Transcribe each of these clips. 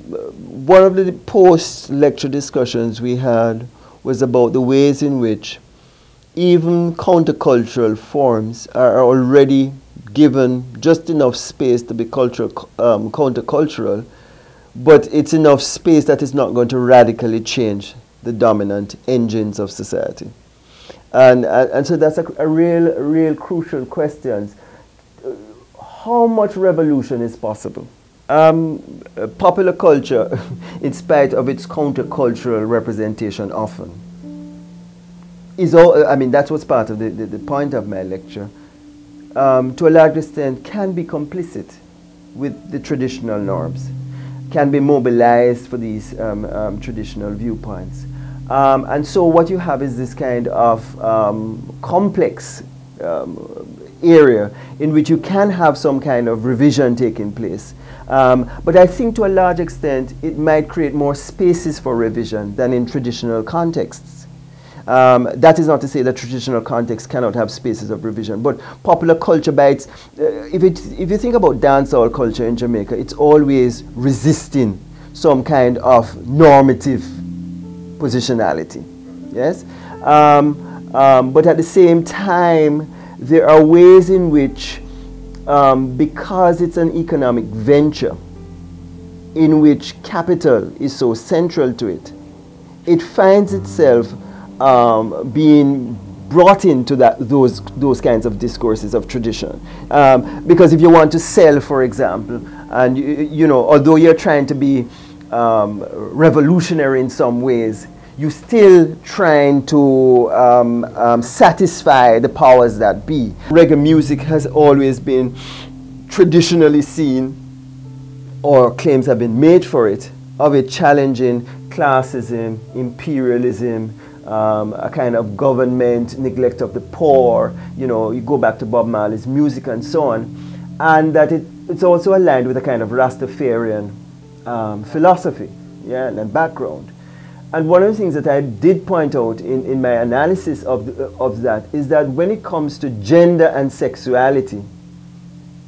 one of the post-lecture discussions we had was about the ways in which even countercultural forms are already given just enough space to be countercultural, but it's enough space that is not going to radically change the dominant engines of society. And so that's a real crucial question. How much revolution is possible? Popular culture, in spite of its countercultural representation often, is all, I mean, that's what's part of the point of my lecture, to a large extent can be complicit with the traditional norms, can be mobilized for these traditional viewpoints. And so what you have is this kind of complex area in which you can have some kind of revision taking place. But I think to a large extent it might create more spaces for revision than in traditional contexts. That is not to say that traditional contexts cannot have spaces of revision, but popular culture by its, if you think about dancehall culture in Jamaica, it's always resisting some kind of normative positionality, yes? But at the same time, there are ways in which, because it's an economic venture, in which capital is so central to it, it finds itself being brought into those kinds of discourses of tradition. Because if you want to sell, for example, and you know, although you're trying to be revolutionary in some ways, you're still trying to satisfy the powers that be. Reggae music has always been traditionally seen, or claims have been made for it, of it challenging classism, imperialism, a kind of government neglect of the poor. You know, you go back to Bob Marley's music and so on, and that it's also aligned with a kind of Rastafarian philosophy, yeah, and background. And one of the things that I did point out in my analysis of that is that when it comes to gender and sexuality,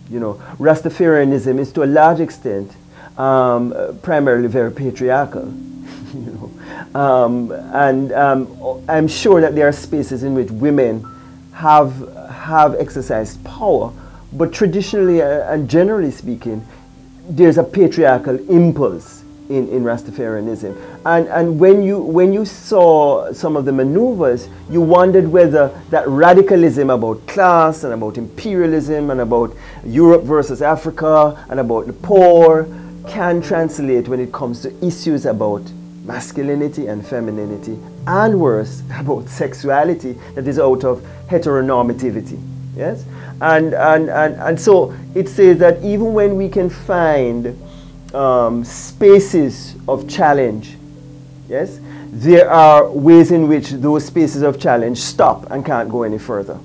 you know, Rastafarianism is to a large extent primarily very patriarchal. You know, I'm sure that there are spaces in which women have exercised power, but traditionally and generally speaking, there's a patriarchal impulse in Rastafarianism, and when you saw some of the maneuvers, you wondered whether that radicalism about class and about imperialism and about Europe versus Africa and about the poor can translate when it comes to issues about masculinity and femininity, and worse, about sexuality that is out of heteronormativity. Yes, and so it says that even when we can find spaces of challenge, yes, there are ways in which those spaces of challenge stop and can't go any further.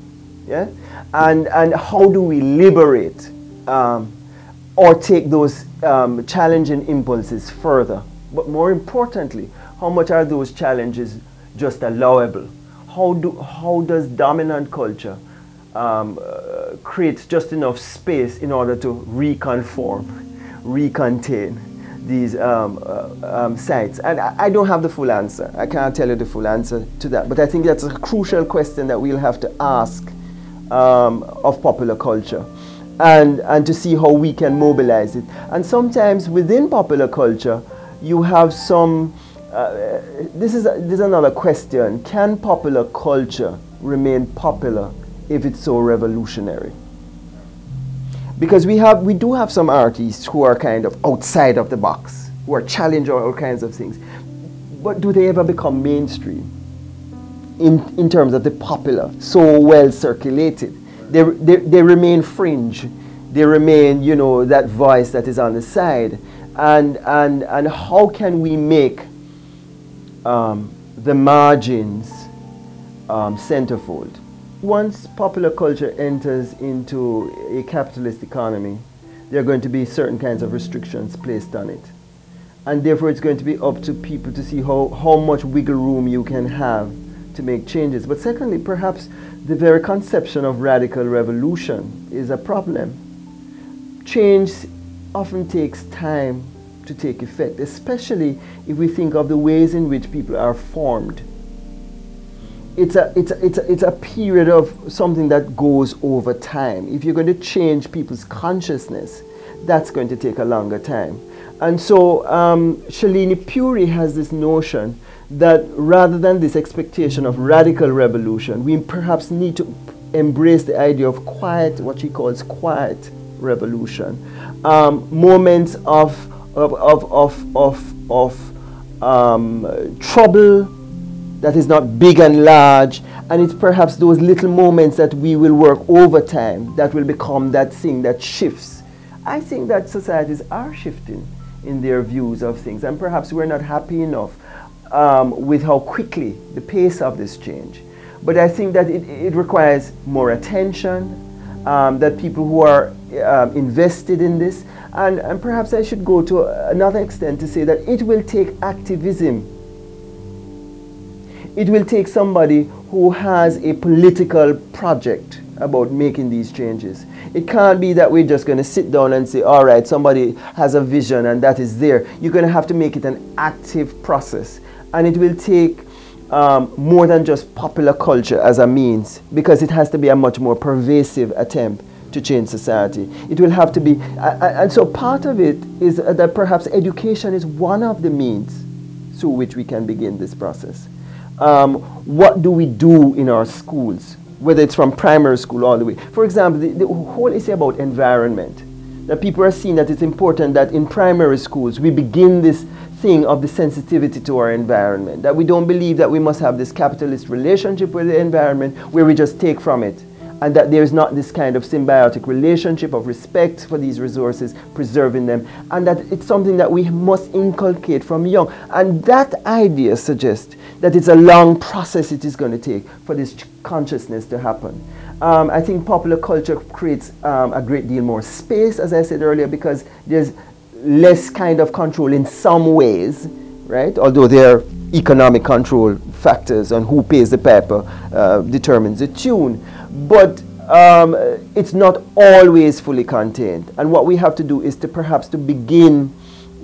Yeah, and how do we liberate or take those challenging impulses further? But more importantly, how much are those challenges just allowable? How does dominant culture create just enough space in order to reconform, recontain these sites? And I don't have the full answer. I can't tell you the full answer to that. But I think that's a crucial question that we'll have to ask of popular culture, and to see how we can mobilize it. And sometimes within popular culture, you have some, this is another question. Can popular culture remain popular if it's so revolutionary? Because we do have some artists who are kind of outside of the box, who are challenging all kinds of things. But do they ever become mainstream in terms of the popular, so well circulated? They remain fringe. They remain, you know, that voice that is on the side. And how can we make the margins centerfold? Once popular culture enters into a capitalist economy, there are going to be certain kinds of restrictions placed on it. And therefore it's going to be up to people to see how much wiggle room you can have to make changes. But secondly, perhaps the very conception of radical revolution is a problem. Change often takes time to take effect, especially if we think of the ways in which people are formed. It's a period of something that goes over time. If you're going to change people's consciousness, that's going to take a longer time. And so Shalini Puri has this notion that rather than this expectation of radical revolution, we perhaps need to embrace the idea of quiet, what she calls quiet revolution. Moments of trouble that is not big and large, and it's perhaps those little moments that we will work over time that will become that thing that shifts. I think that societies are shifting in their views of things, and perhaps we're not happy enough with how quickly the pace of this change. But I think that it requires more attention, that people who are invested in this, and perhaps I should go to another extent to say that it will take activism. It will take somebody who has a political project about making these changes. It can't be that we're just going to sit down and say, all right, somebody has a vision and that is there. You're going to have to make it an active process. And it will take more than just popular culture as a means, because it has to be a much more pervasive attempt to change society. It will have to be, and so part of it is that perhaps education is one of the means through which we can begin this process. What do we do in our schools, whether it's from primary school all the way? For example, the whole issue about environment, that people are seeing that it's important that in primary schools we begin this thing of the sensitivity to our environment, that we don't believe that we must have this capitalist relationship with the environment where we just take from it, and that there's not this kind of symbiotic relationship of respect for these resources, preserving them, and that it's something that we must inculcate from young. And that idea suggests that it's a long process it is going to take for this consciousness to happen. I think popular culture creates a great deal more space, as I said earlier, because there's less kind of control in some ways, right? Although there are economic control factors on who pays the piper determines the tune. But it's not always fully contained. And what we have to do is to perhaps to begin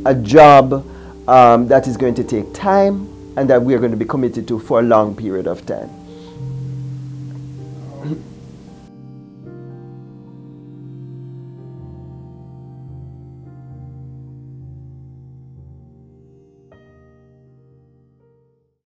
a job that is going to take time and that we are going to be committed to for a long period of time.